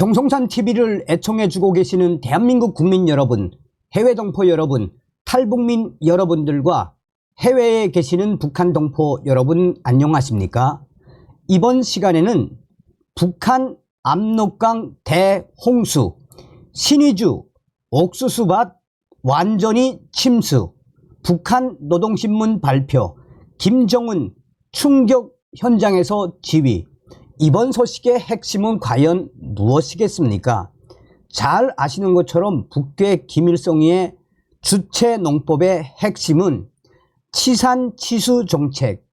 정성산 TV를 애청해주고 계시는 대한민국 국민 여러분, 해외 동포 여러분, 탈북민 여러분들과 해외에 계시는 북한 동포 여러분 안녕하십니까? 이번 시간에는 북한 압록강 대홍수, 신의주 옥수수밭 완전히 침수, 북한 노동신문 발표, 김정은 충격 현장에서 지휘. 이번 소식의 핵심은 과연 무엇이겠습니까? 잘 아시는 것처럼 북괴 김일성이의 주체 농법의 핵심은 치산치수 정책,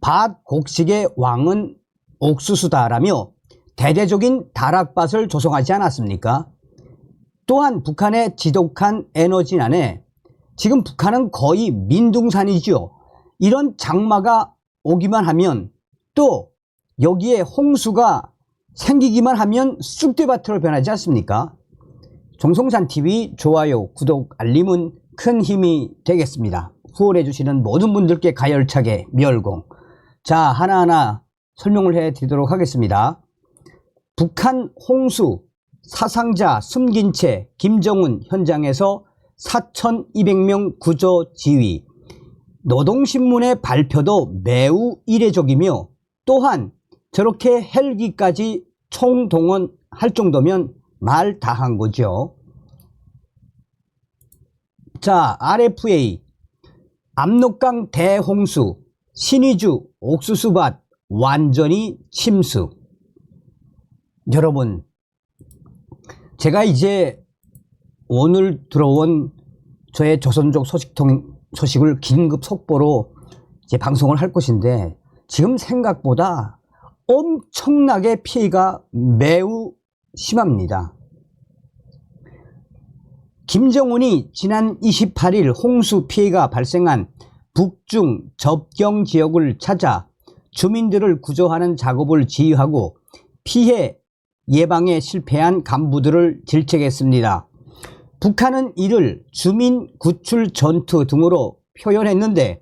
밭 곡식의 왕은 옥수수다라며 대대적인 다락밭을 조성하지 않았습니까? 또한 북한의 지독한 에너지난에 지금 북한은 거의 민둥산이지요. 이런 장마가 오기만 하면 또 여기에 홍수가 생기기만 하면 쑥대밭으로 변하지 않습니까? 정성산TV 좋아요, 구독, 알림은 큰 힘이 되겠습니다. 후원해 주시는 모든 분들께 가열차게 멸공. 자, 하나하나 설명을 해 드리도록 하겠습니다. 북한 홍수 사상자 숨긴 채 김정은 현장에서 4,200명 구조 지휘. 노동신문의 발표도 매우 이례적이며 또한 저렇게 헬기까지 총동원할 정도면 말 다 한 거죠. 자, RFA 압록강 대홍수, 신의주 옥수수밭 완전히 침수. 여러분, 제가 이제 오늘 들어온 저의 조선족 소식을 긴급 속보로 이제 방송을 할 것인데 지금 생각보다 엄청나게 피해가 매우 심합니다. 김정은이 지난 28일 홍수 피해가 발생한 북중 접경 지역을 찾아 주민들을 구조하는 작업을 지휘하고 피해 예방에 실패한 간부들을 질책했습니다. 북한은 이를 주민 구출 전투 등으로 표현했는데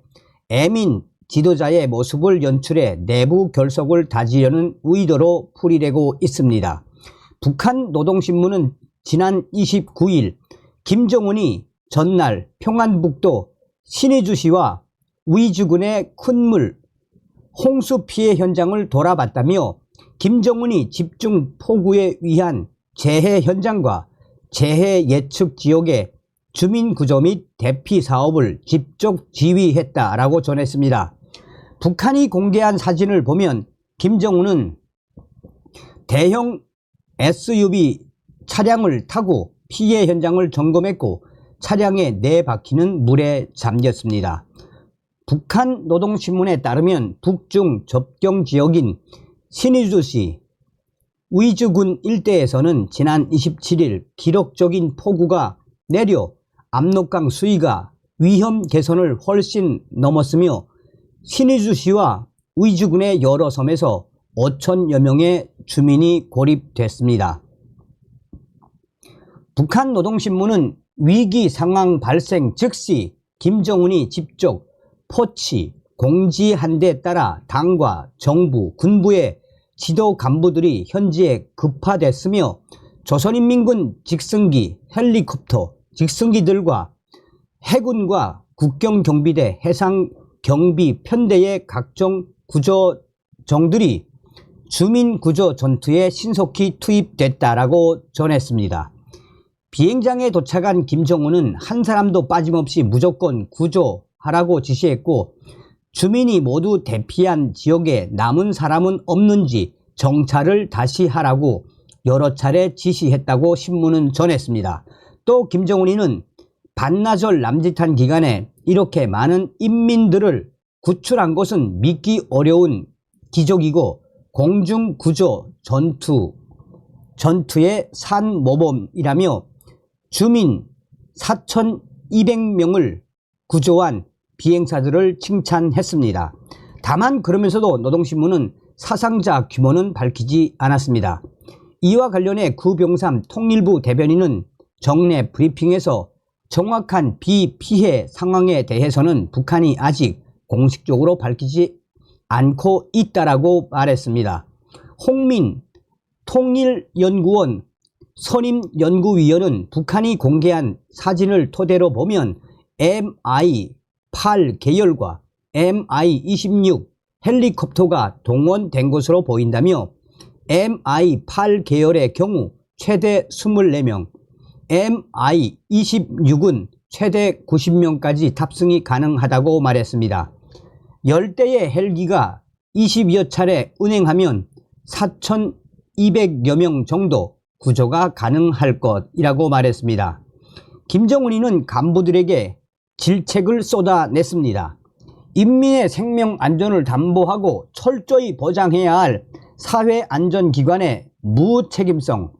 애민 지도자의 모습을 연출해 내부 결속을 다지려는 의도로 풀이되고 있습니다. 북한 노동신문은 지난 29일 김정은이 전날 평안북도 신의주시와 위주군의 큰물 홍수 피해 현장을 돌아봤다며 김정은이 집중 포구에 위한 재해 현장과 재해 예측 지역의 주민 구조 및 대피 사업을 직접 지휘했다라고 전했습니다. 북한이 공개한 사진을 보면 김정은은 대형 SUV 차량을 타고 피해 현장을 점검했고 차량의 4바퀴는 물에 잠겼습니다. 북한 노동신문에 따르면 북중 접경 지역인 신의주시 위주군 일대에서는 지난 27일 기록적인 폭우가 내려 압록강 수위가 위험 개선을 훨씬 넘었으며 신의주시와 위주군의 여러 섬에서 5천여 명의 주민이 고립됐습니다. 북한 노동신문은 위기 상황 발생 즉시 김정은이 직접 포치, 공지한 데 따라 당과 정부, 군부의 지도 간부들이 현지에 급파됐으며 조선인민군 직승기, 헬리콥터, 직승기들과 해군과 국경경비대, 해상경비 편대의 각종 구조정들이 주민구조 전투에 신속히 투입됐다라고 전했습니다. 비행장에 도착한 김정은은 한 사람도 빠짐없이 무조건 구조하라고 지시했고 주민이 모두 대피한 지역에 남은 사람은 없는지 정찰을 다시 하라고 여러 차례 지시했다고 신문은 전했습니다. 또 김정은이는 반나절 남짓한 기간에 이렇게 많은 인민들을 구출한 것은 믿기 어려운 기적이고 공중구조 전투의 산모범이라며 주민 4,200명을 구조한 비행사들을 칭찬했습니다. 다만 그러면서도 노동신문은 사상자 규모는 밝히지 않았습니다. 이와 관련해 구병삼 통일부 대변인은 정례 브리핑에서 정확한 비피해 상황에 대해서는 북한이 아직 공식적으로 밝히지 않고 있다라고 말했습니다. 홍민 통일연구원 선임연구위원은 북한이 공개한 사진을 토대로 보면 Mi-8 계열과 Mi-26 헬리콥터가 동원된 것으로 보인다며 Mi-8 계열의 경우 최대 24명, Mi-26은 최대 90명까지 탑승이 가능하다고 말했습니다. 10대의 헬기가 20여 차례 운행하면 4,200여 명 정도 구조가 가능할 것이라고 말했습니다. 김정은이는 간부들에게 질책을 쏟아냈습니다. 인민의 생명 안전을 담보하고 철저히 보장해야 할 사회안전기관의 무책임성,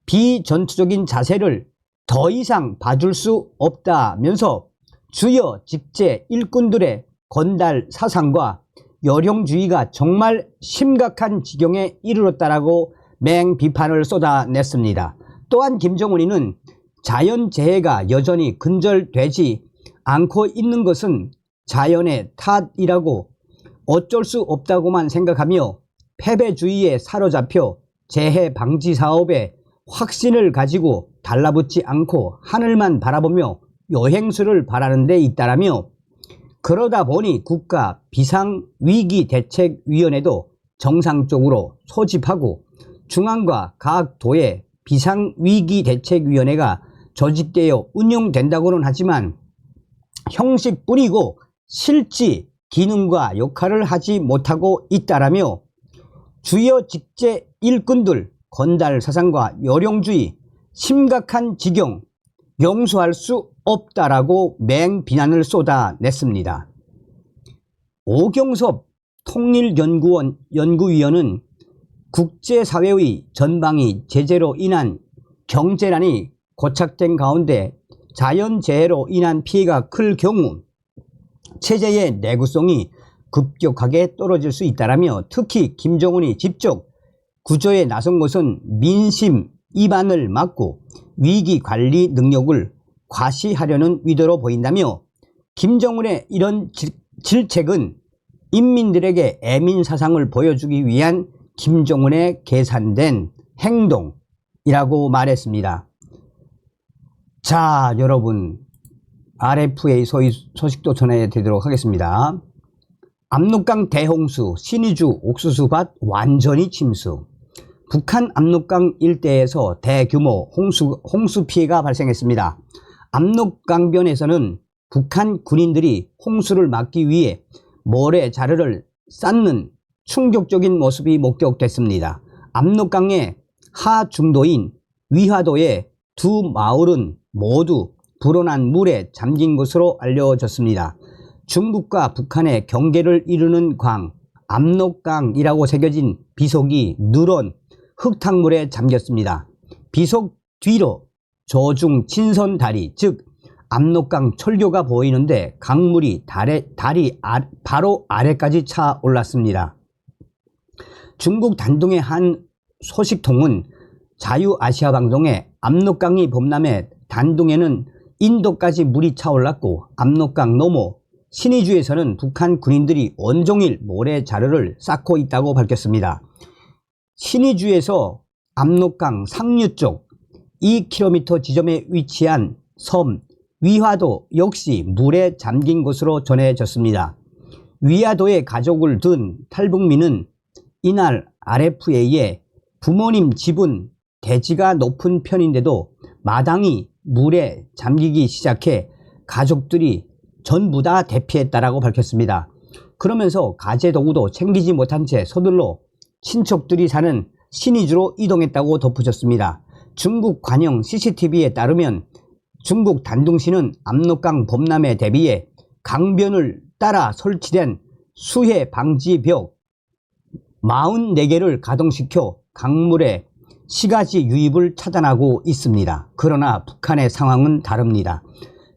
비전투적인 자세를 더 이상 봐줄 수 없다면서 주요 직제 일꾼들의 건달 사상과 요령주의가 정말 심각한 지경에 이르렀다라고 맹비판을 쏟아냈습니다. 또한 김정은이는 자연재해가 여전히 근절되지 않고 있는 것은 자연의 탓이라고 어쩔 수 없다고만 생각하며 패배주의에 사로잡혀 재해 방지 사업에 확신을 가지고 달라붙지 않고 하늘만 바라보며 여행수를 바라는 데 있다라며 그러다 보니 국가 비상위기대책위원회도 정상적으로 소집하고 중앙과 각 도의 비상위기대책위원회가 조직되어 운영된다고는 하지만 형식뿐이고 실지 기능과 역할을 하지 못하고 있다라며 주요 직제 일꾼들 건달 사상과 요령주의 심각한 지경 용서할 수 없다라고 맹비난을 쏟아냈습니다. 오경섭 통일연구원 연구위원은 국제사회의 전방위 제재로 인한 경제난이 고착된 가운데 자연재해로 인한 피해가 클 경우 체제의 내구성이 급격하게 떨어질 수 있다라며 특히 김정은이 직접 구조에 나선 것은 민심 이반을 막고 위기관리 능력을 과시하려는 의도로 보인다며 김정은의 이런 질책은 인민들에게 애민사상을 보여주기 위한 김정은의 계산된 행동이라고 말했습니다. 자, 여러분 RFA 소식도 전해드리도록 하겠습니다. 압록강 대홍수, 신의주 옥수수밭 완전히 침수. 북한 압록강 일대에서 대규모 홍수 피해가 발생했습니다. 압록강변에서는 북한 군인들이 홍수를 막기 위해 모래 자루를 쌓는 충격적인 모습이 목격됐습니다. 압록강의 하중도인 위화도의 두 마을은 모두 불어난 물에 잠긴 것으로 알려졌습니다. 중국과 북한의 경계를 이루는 강, 압록강이라고 새겨진 비속이 누런 흙탕물에 잠겼습니다. 비속 뒤로 조중 친선 다리, 즉 압록강 철교가 보이는데 강물이 다리 바로 아래까지 차 올랐습니다. 중국 단둥의 한 소식통은 자유아시아 방송에 압록강이 범람해 단둥에는 인도까지 물이 차올랐고 압록강 너머 신의주에서는 북한 군인들이 온종일 모래 자루를 쌓고 있다고 밝혔습니다. 신의주에서 압록강 상류 쪽 2km 지점에 위치한 섬 위화도 역시 물에 잠긴 것으로 전해졌습니다. 위화도에 가족을 둔 탈북민은 이날 RFA에 부모님 집은 대지가 높은 편인데도 마당이 물에 잠기기 시작해 가족들이 전부 다 대피했다라고 밝혔습니다. 그러면서 가재도구도 챙기지 못한 채 서둘러 친척들이 사는 신의주로 이동했다고 덧붙였습니다. 중국 관영 CCTV에 따르면 중국 단둥시는 압록강 범람에 대비해 강변을 따라 설치된 수해 방지 벽 44개를 가동시켜 강물의 시가지 유입을 차단하고 있습니다. 그러나 북한의 상황은 다릅니다.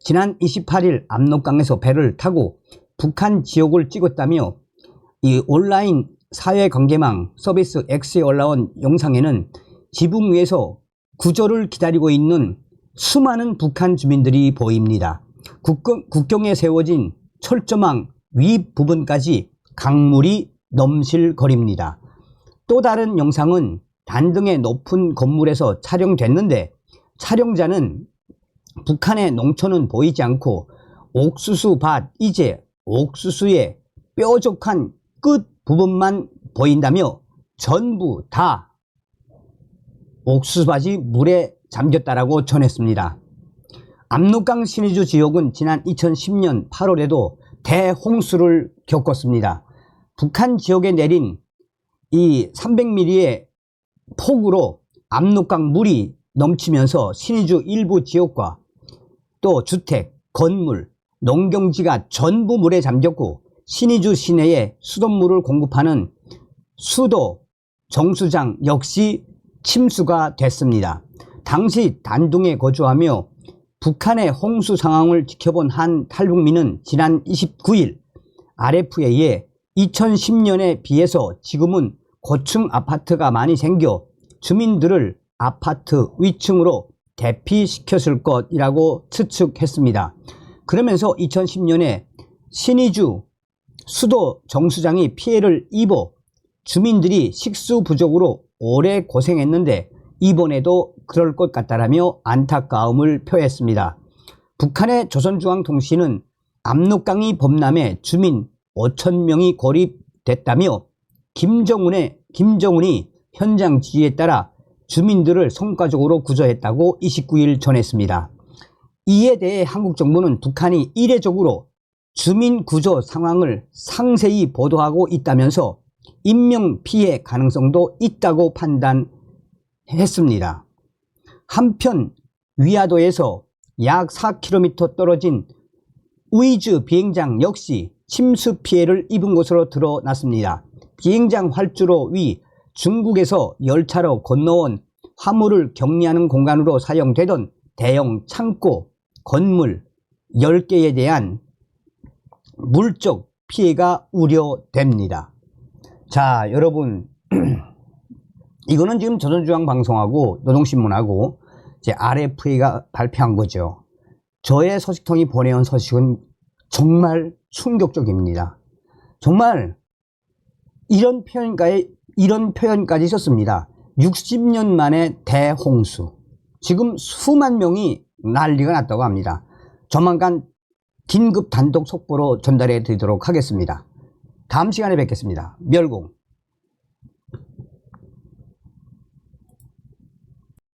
지난 28일 압록강에서 배를 타고 북한 지역을 찍었다며 이 온라인 사회관계망 서비스 X에 올라온 영상에는 지붕 위에서 구조를 기다리고 있는 수많은 북한 주민들이 보입니다. 국경에 세워진 철조망 윗부분까지 강물이 넘실거립니다. 또 다른 영상은 단등의 높은 건물에서 촬영됐는데 촬영자는 북한의 농촌은 보이지 않고 옥수수밭 이제 옥수수의 뾰족한 끝 부분만 보인다며 전부 다 옥수수밭이 물에 잠겼다라고 전했습니다. 압록강 신의주 지역은 지난 2010년 8월에도 대홍수를 겪었습니다. 북한 지역에 내린 이 300mm의 폭우로 압록강 물이 넘치면서 신의주 일부 지역과 또 주택, 건물, 농경지가 전부 물에 잠겼고 신의주 시내에 수돗물을 공급하는 수도 정수장 역시 침수가 됐습니다. 당시 단둥에 거주하며 북한의 홍수 상황을 지켜본 한 탈북민은 지난 29일 RFA에 2010년에 비해서 지금은 고층 아파트가 많이 생겨 주민들을 아파트 위층으로 대피시켰을 것이라고 추측했습니다. 그러면서 2010년에 신의주 수도 정수장이 피해를 입어 주민들이 식수 부족으로 오래 고생했는데 이번에도 그럴 것 같다라며 안타까움을 표했습니다. 북한의 조선중앙통신은 압록강이 범람해 주민 5,000명이 고립됐다며 김정은이 현장 지휘에 따라 주민들을 성과적으로 구조했다고 29일 전했습니다. 이에 대해 한국 정부는 북한이 이례적으로 주민 구조 상황을 상세히 보도하고 있다면서 인명피해 가능성도 있다고 판단했습니다. 한편 위화도에서 약 4km 떨어진 우이즈 비행장 역시 침수 피해를 입은 것으로 드러났습니다. 비행장 활주로 위 중국에서 열차로 건너온 화물을 격리하는 공간으로 사용되던 대형 창고, 건물 10개에 대한 물적 피해가 우려됩니다. 자, 여러분 이거는 지금 조선중앙방송하고 노동신문하고 이제 RFA가 발표한 거죠. 저의 소식통이 보내온 소식은 정말 충격적입니다. 정말 이런 표현까지 있었습니다. 60년 만에 대홍수. 지금 수만 명이 난리가 났다고 합니다. 조만간 긴급 단독 속보로 전달해 드리도록 하겠습니다. 다음 시간에 뵙겠습니다. 멸공.